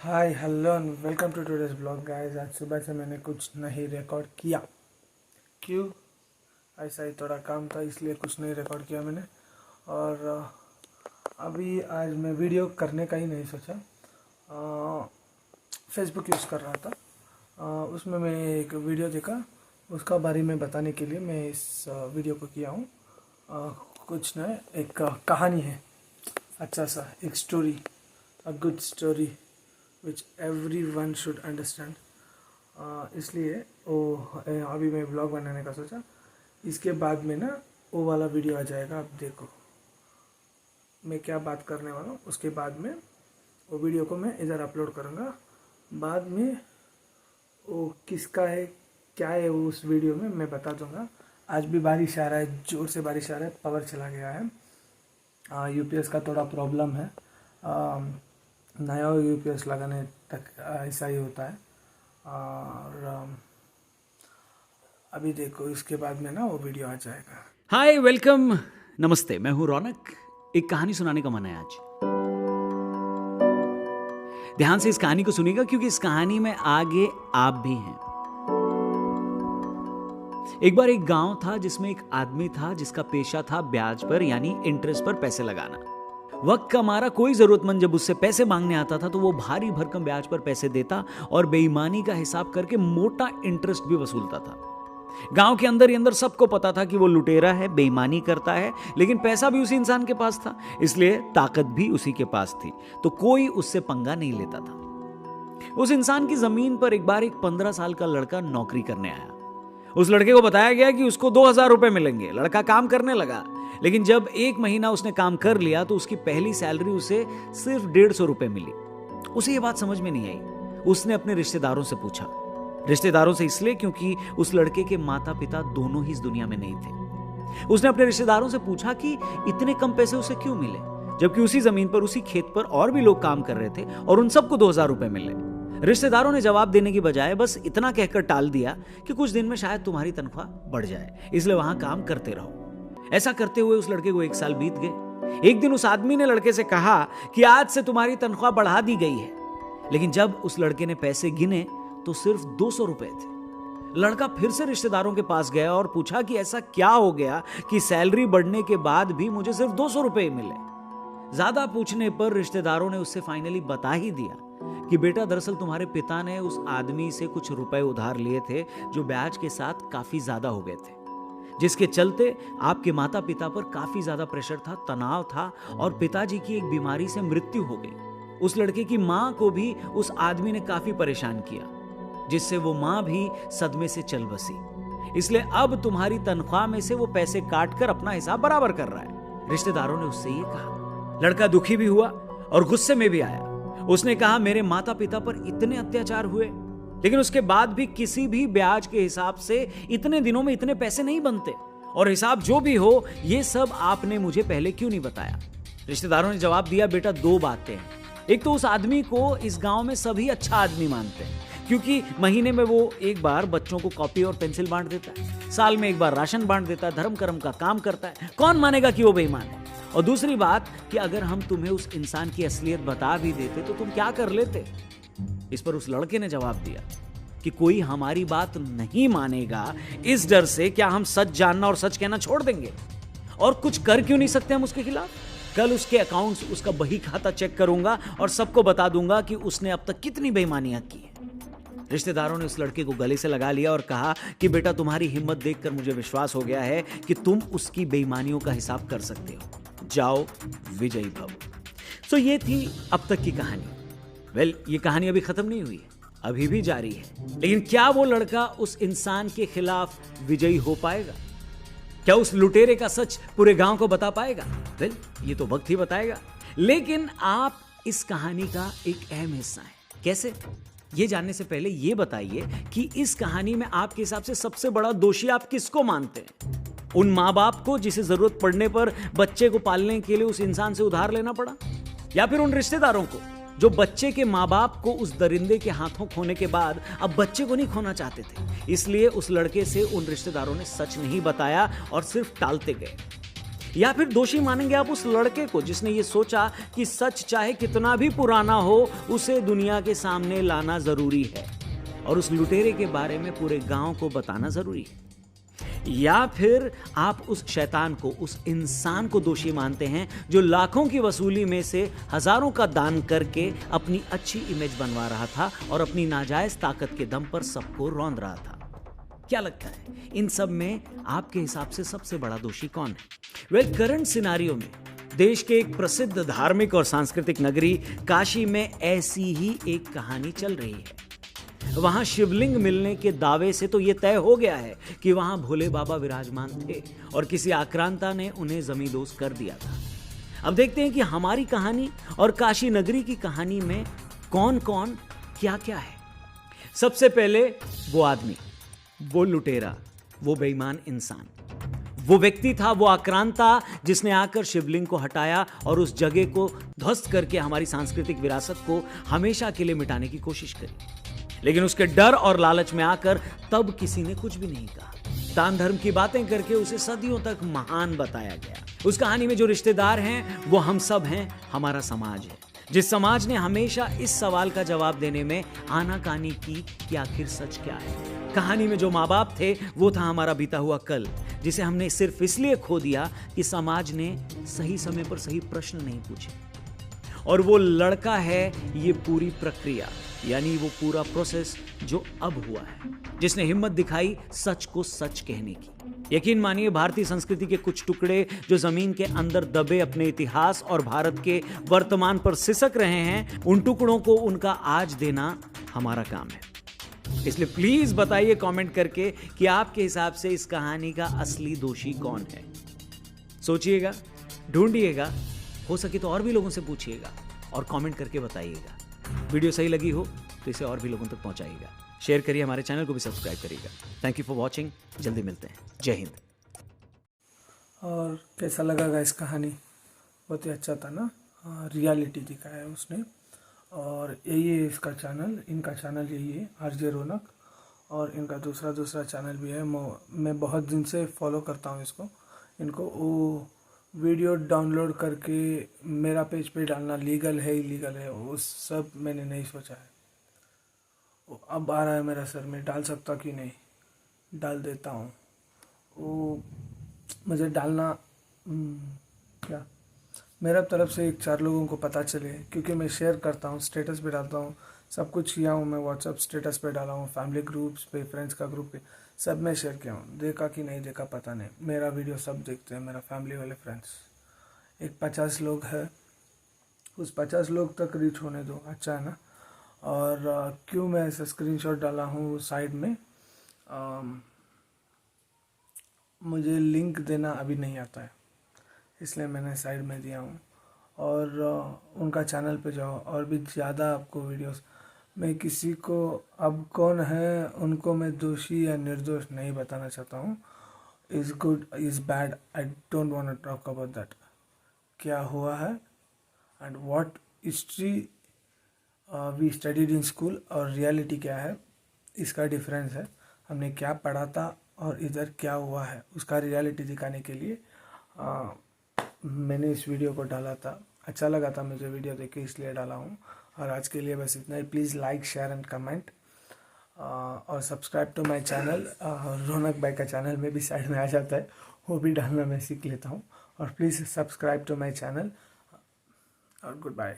Hi hello welcome to today's blog guys. आज सुबह से मैंने कुछ नहीं रिकॉर्ड किया। क्यों? ऐसा ही थोड़ा काम था इसलिए कुछ नहीं रिकॉर्ड किया मैंने। और अभी आज मैं वीडियो करने का ही नहीं सोचा। फेसबुक यूज़ कर रहा था। उसमें मैंने एक वीडियो देखा, उसका बारे में बताने के लिए मैं इस वीडियो को किया हूँ। कुछ नहीं, एक कहानी है, अच्छा सा एक story, a good story which every one should understand. इसलिए अभी मैं ब्लॉग बनाने का सोचा। इसके बाद में ना वो वाला वीडियो आ जाएगा, आप देखो मैं क्या बात करने वाला हूँ। उसके बाद में वो वीडियो को मैं इधर अपलोड करूँगा। बाद में वो किसका है क्या है वो उस वीडियो में मैं बता दूँगा। आज भी बारिश आ रहा है, ज़ोर से बारिश आ रहा है, पावर चला गया है। यूपीएस का थोड़ा प्रॉब्लम है। नया यूपीएस लगाने तक ऐसा ही होता है। और अभी देखो, इसके बाद में ना वो वीडियो आ जाएगा। हाय, वेलकम, नमस्ते। मैं हूं रौनक। एक कहानी सुनाने का मन है आज। ध्यान से इस कहानी को सुनिएगा क्योंकि इस कहानी में आगे आप भी हैं। एक बार एक गांव था जिसमें एक आदमी था जिसका पेशा था ब्याज पर यानी इंटरेस्ट पर पैसे लगाना। वक्त का मारा कोई जरूरतमंद जब उससे पैसे मांगने आता था तो वो भारी भरकम ब्याज पर पैसे देता और बेईमानी का हिसाब करके मोटा इंटरेस्ट भी वसूलता था। गांव के अंदर ही अंदर सबको पता था कि वो लुटेरा है, बेईमानी करता है, लेकिन पैसा भी उसी इंसान के पास था, इसलिए ताकत भी उसी के पास थी, तो कोई उससे पंगा नहीं लेता था। उस इंसान की जमीन पर एक बार एक 15 साल का लड़का नौकरी करने आया। उस लड़के को बताया गया कि उसको 2000 रुपए मिलेंगे। लड़का काम करने लगा, लेकिन जब 1 महीना उसने काम कर लिया तो उसकी पहली सैलरी उसे सिर्फ 150 रुपए मिली। उसे ये बात समझ में नहीं आई। उसने अपने रिश्तेदारों से पूछा। रिश्तेदारों से इसलिए क्योंकि उस लड़के के माता पिता दोनों ही इस दुनिया में नहीं थे। उसने अपने रिश्तेदारों से पूछा कि इतने कम पैसे उसे क्यों मिले, जबकि उसी जमीन पर उसी खेत पर और भी लोग काम कर रहे थे और उन सबको 2000 रुपए मिले। रिश्तेदारों ने जवाब देने की बजाय बस इतना कहकर टाल दिया कि कुछ दिन में शायद तुम्हारी तनख्वाह बढ़ जाए, इसलिए वहां काम करते रहो। ऐसा करते हुए उस लड़के को 1 साल बीत गए। एक दिन उस आदमी ने लड़के से कहा कि आज से तुम्हारी तनख्वाह बढ़ा दी गई है, लेकिन जब उस लड़के ने पैसे गिने तो सिर्फ 200 रुपए थे। लड़का फिर से रिश्तेदारों के पास गया और पूछा कि ऐसा क्या हो गया कि सैलरी बढ़ने के बाद भी मुझे सिर्फ 200 रुपए मिले। ज्यादा पूछने पर रिश्तेदारों ने उससे फाइनली बता ही दिया कि बेटा, दरअसल तुम्हारे पिता ने उस आदमी से कुछ रुपए उधार लिए थे जो ब्याज के साथ काफी ज्यादा हो गए थे, जिसके चलते आपके माता पिता पर काफी ज्यादा प्रेशर था, तनाव था और पिताजी की एक बीमारी से मृत्यु हो गई। उस लड़के की मां को भी उस आदमी ने काफी परेशान किया, जिससे वो मां भी सदमे से चल बसी। इसलिए अब तुम्हारी तनख्वाह में से वो पैसे काट कर अपना हिसाब बराबर कर रहा है। रिश्तेदारों ने उससे ये कहा। लड़का दुखी भी हुआ और गुस्से में भी आया। उसने कहा, मेरे माता पिता पर इतने अत्याचार हुए, लेकिन उसके बाद भी किसी भी ब्याज के हिसाब से इतने दिनों में इतने पैसे नहीं बनते, और हिसाब जो भी हो ये सब आपने मुझे पहले क्यों नहीं बताया। रिश्तेदारों ने जवाब दिया, बेटा 2 बातें हैं। एक तो उस आदमी को इस गांव में सभी अच्छा आदमी मानते हैं, क्योंकि महीने में वो एक बार बच्चों को कॉपी और पेंसिल बांट देता है, साल में एक बार राशन बांट देता है, धर्म कर्म का काम करता है। कौन मानेगा कि वो बेईमान है। और दूसरी बात कि अगर हम तुम्हें उस इंसान की असलियत बता भी देते तो तुम क्या कर लेते। इस पर उस लड़के ने जवाब दिया कि कोई हमारी बात नहीं मानेगा, इस डर से क्या हम सच जानना और सच कहना छोड़ देंगे, और कुछ कर क्यों नहीं सकते हम उसके खिलाफ। कल उसके अकाउंट्स, उसका बही खाता चेक करूंगा और सबको बता दूंगा कि उसने अब तक कितनी बेईमानियां की है। रिश्तेदारों ने उस लड़के को गले से लगा लिया और कहा कि बेटा, तुम्हारी हिम्मत देखकर मुझे विश्वास हो गया है कि तुम उसकी बेईमानियों का हिसाब कर सकते हो। जाओ, विजयी भव। सो ये थी अब तक की कहानी। ये कहानी अभी खत्म नहीं हुई है, अभी भी जारी है। लेकिन क्या वो लड़का उस इंसान के खिलाफ विजयी हो पाएगा? क्या उस लुटेरे का सच पूरे गांव को बता पाएगा? ये तो वक्त ही बताएगा। लेकिन आप इस कहानी का एक अहम हिस्सा हैं। कैसे? ये जानने से पहले ये बताइए कि इस कहानी में आपके हिसाब से सबसे बड़ा दोषी आप किसको मानते हैं? उन माँ बाप को जिसे जरूरत पड़ने पर बच्चे को पालने के लिए उस इंसान से उधार लेना पड़ा, या फिर उन रिश्तेदारों को जो बच्चे के माँ बाप को उस दरिंदे के हाथों खोने के बाद अब बच्चे को नहीं खोना चाहते थे, इसलिए उस लड़के से उन रिश्तेदारों ने सच नहीं बताया और सिर्फ टालते गए। या फिर दोषी मानेंगे आप उस लड़के को जिसने ये सोचा कि सच चाहे कितना भी पुराना हो उसे दुनिया के सामने लाना जरूरी है और उस लुटेरे के बारे में पूरे गांव को बताना जरूरी है? या फिर आप उस शैतान को, उस इंसान को दोषी मानते हैं जो लाखों की वसूली में से हजारों का दान करके अपनी अच्छी इमेज बनवा रहा था और अपनी नाजायज ताकत के दम पर सबको रौंद रहा था? क्या लगता है इन सब में आपके हिसाब से सबसे बड़ा दोषी कौन है? वेल, करंट सिनारियो में देश के एक प्रसिद्ध धार्मिक और सांस्कृतिक नगरी काशी में ऐसी ही एक कहानी चल रही है। वहां शिवलिंग मिलने के दावे से तो यह तय हो गया है कि वहां भोले बाबा विराजमान थे और किसी आक्रांता ने उन्हें जमींदोज कर दिया था। अब देखते हैं कि हमारी कहानी और काशी नगरी की कहानी में कौन कौन क्या क्या है। सबसे पहले वो आदमी, वो लुटेरा, वो बेईमान इंसान, वो व्यक्ति था, वो आक्रांता जिसने आकर शिवलिंग को हटाया और उस जगह को ध्वस्त करके हमारी सांस्कृतिक विरासत को हमेशा के लिए मिटाने की कोशिश करी। लेकिन उसके डर और लालच में आकर तब किसी ने कुछ भी नहीं कहा। दान धर्म की बातें करके उसे सदियों तक महान बताया गया। उस कहानी में जो रिश्तेदार हैं वो हम सब हैं, हमारा समाज है, जिस समाज ने हमेशा इस सवाल का जवाब देने में आनाकानी की कि आखिर सच क्या है। कहानी में जो माँ बाप थे वो था हमारा बीता हुआ कल, जिसे हमने सिर्फ इसलिए खो दिया कि समाज ने सही समय पर सही प्रश्न नहीं पूछे। और वो लड़का है ये पूरी प्रक्रिया, यानी वो पूरा प्रोसेस जो अब हुआ है, जिसने हिम्मत दिखाई सच को सच कहने की। यकीन मानिए, भारतीय संस्कृति के कुछ टुकड़े जो जमीन के अंदर दबे अपने इतिहास और भारत के वर्तमान पर सिसक रहे हैं, उन टुकड़ों को उनका आज देना हमारा काम है। इसलिए प्लीज बताइए कमेंट करके कि आपके हिसाब से इस कहानी का असली दोषी कौन है। सोचिएगा, ढूंढिएगा, हो सके तो और भी लोगों से पूछिएगा और कमेंट करके बताइएगा। वीडियो सही लगी हो तो इसे और भी लोगों तक पहुंचाइएगा, शेयर करिए, हमारे चैनल को भी सब्सक्राइब करिएगा। Thank you for watching. जल्दी मिलते हैं। जय हिंद। और कैसा लगा गाइस कहानी? बहुत ही अच्छा था ना, रियलिटी दिखाया है उसने। और यही है इसका चैनल, इनका चैनल यही है, आरजे रौनक। और इनका दूसरा चैनल भी है, मैं बहुत दिन से फॉलो करता हूँ इसको, इनको। वो वीडियो डाउनलोड करके मेरा पेज पे डालना लीगल है इलीगल है वो सब मैंने नहीं सोचा है। अब आ रहा है मेरा सर में, डाल सकता कि नहीं, डाल देता हूँ। वो मुझे डालना क्या, मेरा तरफ से 1-4 लोगों को पता चले, क्योंकि मैं शेयर करता हूँ, स्टेटस पे डालता हूँ, सब कुछ किया हूँ मैं। व्हाट्सअप स्टेटस पे डाला हूँ, फैमिली ग्रुप्स पे, फ्रेंड्स का ग्रुप पे, सब में शेयर किया हूँ। देखा कि नहीं देखा पता नहीं, मेरा वीडियो सब देखते हैं, मेरा फैमिली वाले फ्रेंड्स। एक 50 लोग है, उस 50 लोग तक रीच होने दो, अच्छा है ना। और क्यों मैं ऐसा स्क्रीनशॉट डाला हूँ साइड में, मुझे लिंक देना अभी नहीं आता है, इसलिए मैंने साइड में दिया हूँ। और उनका चैनल पे जाओ, और भी ज़्यादा आपको वीडियोस। मैं किसी को अब कौन है उनको मैं दोषी या निर्दोष नहीं बताना चाहता हूँ। Is good is bad, I don't want to talk about that. क्या हुआ है and what history we studied in school और रियलिटी क्या है, इसका डिफरेंस है। हमने क्या पढ़ा था और इधर क्या हुआ है, उसका रियलिटी दिखाने के लिए मैंने इस वीडियो को डाला था। अच्छा लगा था मुझे वीडियो देख के, इसलिए डाला हूँ। और आज के लिए बस इतना ही। Please like, share and comment और subscribe to my channel. Raunak भाई का चैनल में भी साइड में आ जाता है, वो भी डालना मैं सीख लेता हूँ। और please subscribe to my channel और गुड बाय।